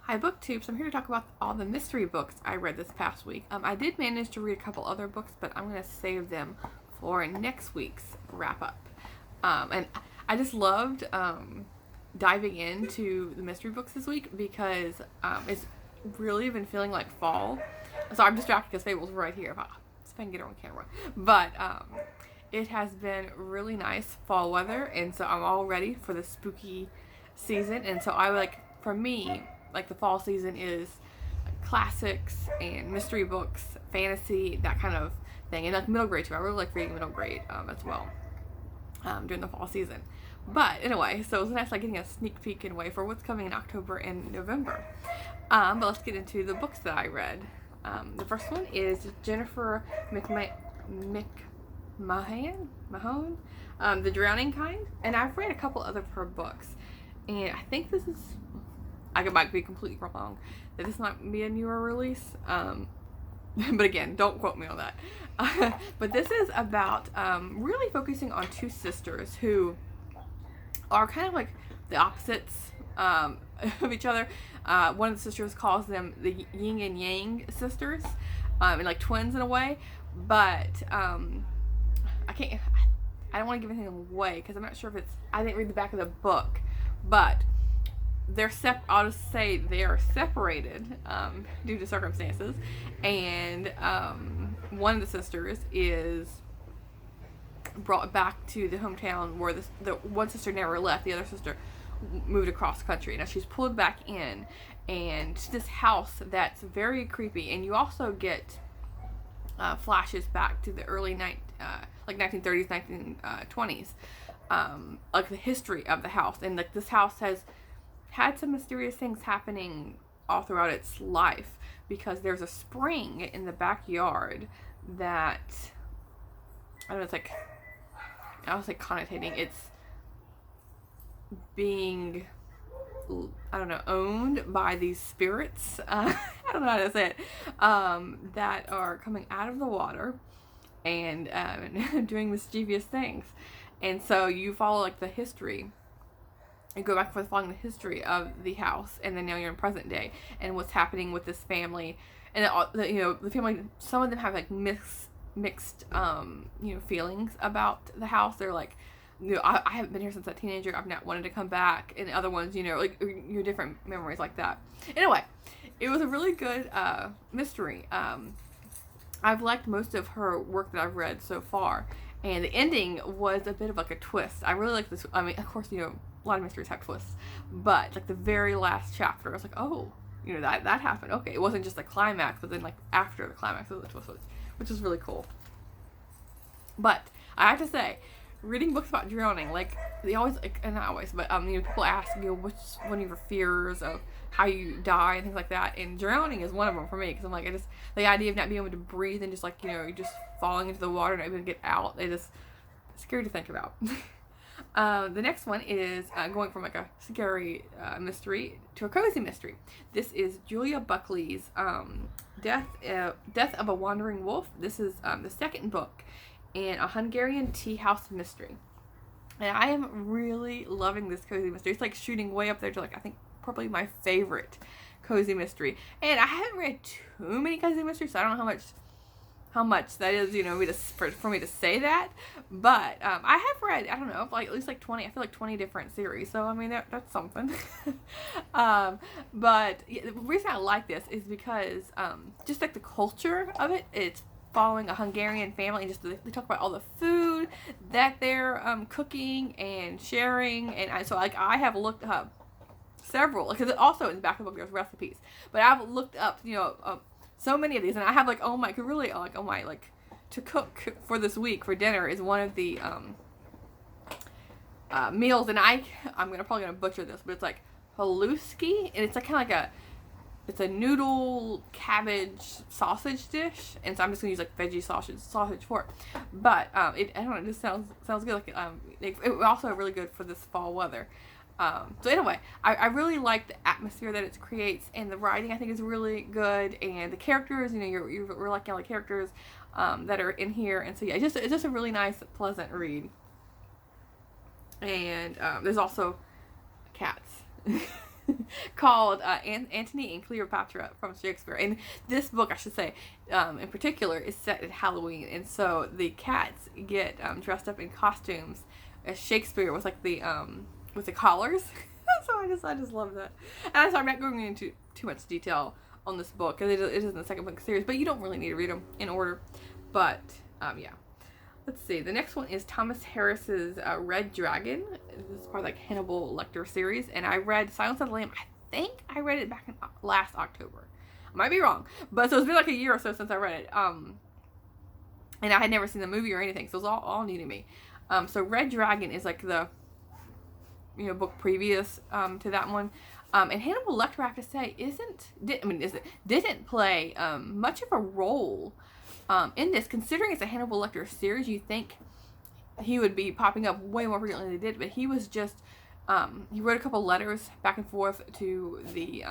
Hi BookTube, so I'm here to talk about all the mystery books I read this past week. I did manage to read a couple other books, but I'm going to save them for next week's wrap up. And I just loved diving into the mystery books this week because it's really been feeling like fall. So I'm distracted because Fable's right here. If I can get her on camera. But it has been really nice fall weather, and so I'm all ready for the spooky season. And so for me, like the fall season is classics and mystery books, fantasy, that kind of thing, and like middle grade too. I really like reading middle grade as well during the fall season. But anyway, so it was nice like getting a sneak peek in a way for what's coming in October and November. But let's get into the books that I read. The first one is Jennifer Mahone, The Drowning Kind, and I've read a couple other of her books, and I think this is, I might be completely wrong, that this might be a newer release, but again, don't quote me on that. But this is about really focusing on two sisters who are kind of like the opposites of each other. One of the sisters calls them the yin and yang sisters, and like twins in a way, but I don't want to give anything away because I'm not sure if I didn't read the back of the book, but I'll just say they are separated due to circumstances, and one of the sisters is brought back to the hometown where the one sister never left. The other sister moved across country. Now she's pulled back in, and to this house that's very creepy, and you also get flashes back to the early 1930s, 1920s, like the history of the house, and like this house has had some mysterious things happening all throughout its life, because there's a spring in the backyard that, I don't know, it's like, I was like connotating, it's being, I don't know, owned by these spirits, I don't know how to say it, that are coming out of the water and doing mischievous things. And so you follow like the history, you go back and forth following the history of the house, and then now you're in present day and what's happening with this family. And the family, some of them have like mixed feelings about the house. They're like, I haven't been here since a teenager, I've not wanted to come back, and other ones, like your different memories like that. Anyway, it was a really good mystery. I've liked most of her work that I've read so far, and the ending was a bit of like a twist. I really like this. I mean, of course, a lot of mysteries have twists, but like the very last chapter, I was like, oh, that happened. Okay, it wasn't just the climax, but then like after the climax of the twist, which is really cool. But I have to say, reading books about drowning, like they always, like, and not always, but people ask which one of your fears of how you die and things like that, and drowning is one of them for me, because I'm like, the idea of not being able to breathe and just like you're just falling into the water and not able to get out, it's scary to think about. The next one is going from like a scary mystery to a cozy mystery. This is Julia Buckley's Death of a Wandering Wolf. This is the second book in a Hungarian tea house mystery, and I am really loving this cozy mystery. It's like shooting way up there to like, I think, probably my favorite cozy mystery. And I haven't read too many cozy mysteries, so I don't know how much that is, for me to say that. But I have read, I don't know, like at least like 20. I feel like 20 different series. So I mean, that's something. But the reason I like this is because just like the culture of it, it's following a Hungarian family, and just they talk about all the food that they're cooking and sharing, and so like I have looked up several, because also in the back of the book there's recipes, but I've looked up so many of these, and I have like to cook for this week for dinner is one of the meals, and I'm probably gonna butcher this, but it's like haluski, and it's like kind of like it's a noodle cabbage sausage dish, and so I'm just gonna use like veggie sausage for it. But I don't know, it just sounds good. Like it also really good for this fall weather. So anyway, I really like the atmosphere that it creates, and the writing I think is really good, and the characters, you're liking all the characters that are in here, and so yeah, it's just a really nice, pleasant read. And there's also cats. called Antony and Cleopatra from Shakespeare. And this book, I should say, in particular, is set at Halloween. And so the cats get dressed up in costumes as Shakespeare with like the with the collars. So I just love that. And so I'm not going into too much detail on this book because it is in the second book series, but you don't really need to read them in order. But yeah. Let's see. The next one is Thomas Harris's Red Dragon. This is part of like Hannibal Lecter series, and I read Silence of the Lamb. I think I read it back in last October. I might be wrong, but so it's been like a year or so since I read it. And I had never seen the movie or anything, so it was all new to me. So Red Dragon is like the book previous to that one. And Hannibal Lecter, I have to say, didn't play much of a role in this, considering it's a Hannibal Lecter series. You think he would be popping up way more frequently than he did, but he was just he wrote a couple letters back and forth to the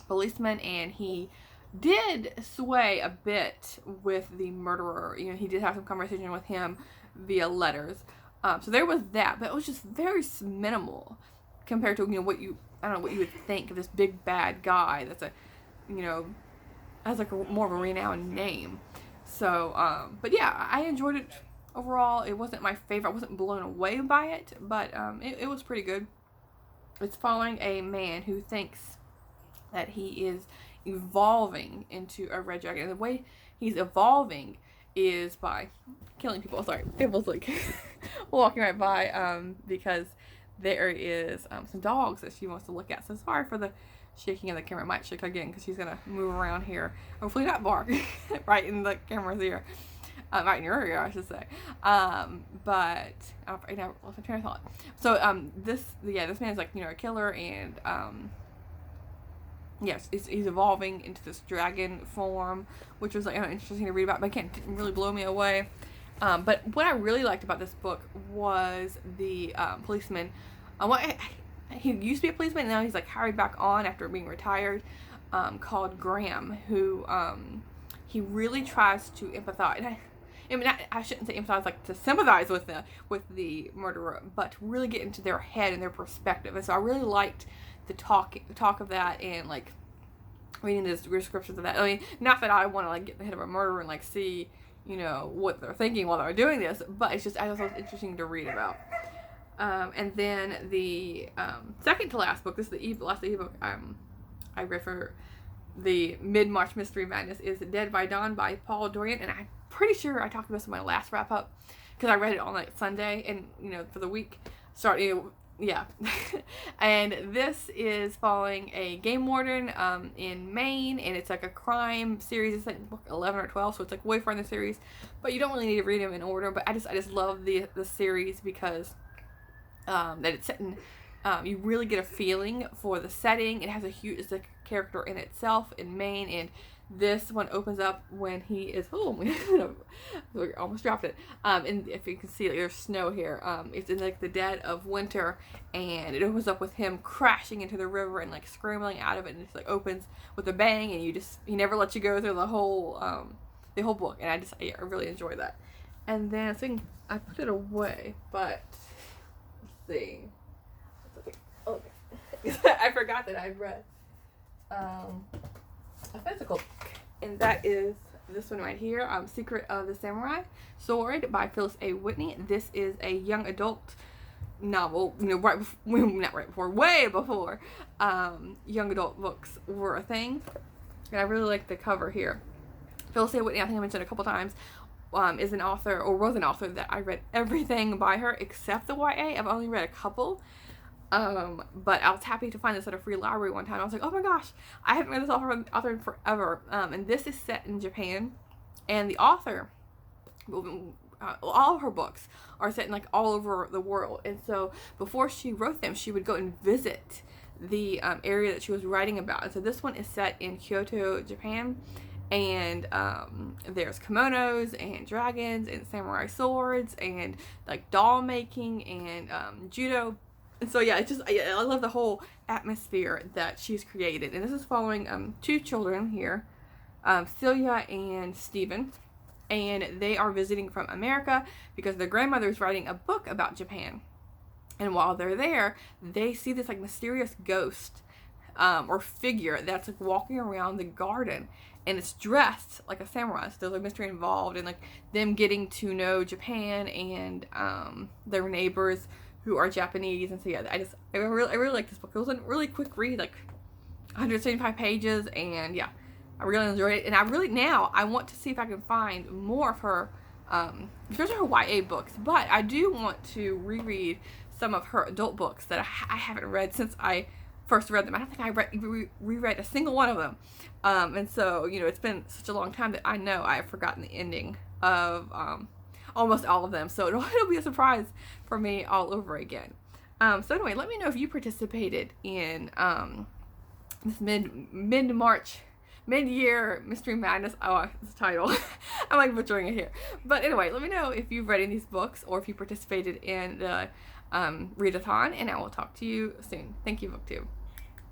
policeman, and he did sway a bit with the murderer. He did have some conversation with him via letters. So there was that, but it was just very minimal compared to what you would think of this big bad guy that's has like more of a renowned name. So but yeah, I enjoyed it overall. It wasn't my favorite. I wasn't blown away by it, but it was pretty good. It's following a man who thinks that he is evolving into a red dragon. And the way he's evolving is by killing people. Sorry, people's like walking right by because there is some dogs that she wants to look at. So sorry for the shaking of the camera. It might shake again because she's gonna move around here. Hopefully not bark right in the camera's ear. Right in your ear, I should say. But I lost my train of thought. So this man's like a killer, and yes, he's evolving into this dragon form, which was like interesting to read about, but again, didn't really blow me away. But what I really liked about this book was the policeman. He used to be a policeman, and now he's like hired back on after being retired. Called Graham, who he really tries to empathize. I shouldn't say empathize, like to sympathize with the murderer, but to really get into their head and their perspective. And so I really liked the talk of that, and like reading the descriptions of that. I mean, not that I want to like get in the head of a murderer and like see what they're thinking while they're doing this, but it's just I thought it was interesting to read about. And then the second to last book, this is the last ebook I read for the mid-March Mystery Madness, is Dead by Dawn by Paul Dorian, and I'm pretty sure I talked about this in my last wrap up because I read it on like Sunday and for the week starting. Yeah. And this is following a game warden in Maine, and it's like a crime series. It's like book 11 or 12, so it's like way far in the series, but you don't really need to read them in order. But I just love the series because that it's set in you really get a feeling for the setting. It has it's a character in itself in Maine, and this one opens up when he is we almost dropped it. And if you can see, like, there's snow here. It's in like the dead of winter, and it opens up with him crashing into the river and like scrambling out of it, and it just like opens with a bang, and he never lets you go through the whole book, and I really enjoy that. And then I think I put it away, but let's see. Okay. I forgot that I read a physical book, and that is this one right here, Secret of the Samurai Sword by Phyllis A. Whitney. This is a young adult novel, way before young adult books were a thing, and I really like the cover here. Phyllis A. Whitney, I think I mentioned a couple times, is an author, or was an author, that I read everything by her except the YA. I've only read a couple. But I was happy to find this at a free library one time. I was like, oh my gosh, I haven't read this author in forever. And this is set in Japan, and the author, all of her books are set in like all over the world. And so before she wrote them, she would go and visit the area that she was writing about. And so this one is set in Kyoto, Japan, and there's kimonos and dragons and samurai swords and like doll making and judo. And so yeah, I love the whole atmosphere that she's created. And this is following two children here, Celia and Stephen, and they are visiting from America because their grandmother is writing a book about Japan. And while they're there, they see this like mysterious ghost or figure that's like walking around the garden, and it's dressed like a samurai. So there's a mystery involved, and like them getting to know Japan and their neighbors who are Japanese. And so yeah, I really like this book. It was a really quick read, like 175 pages, and yeah, I really enjoyed it. And I want to see if I can find more of her, those are her YA books, but I do want to reread some of her adult books that I haven't read since I first read them. I don't think I reread a single one of them. And so, it's been such a long time that I know I have forgotten the ending of almost all of them. So it'll be a surprise for me all over again. So anyway, let me know if you participated in this mid-March, mid-year Mystery Madness. Oh, it's the title. I'm like butchering it here. But anyway, let me know if you've read any of these books or if you participated in the readathon, and I will talk to you soon. Thank you, BookTube.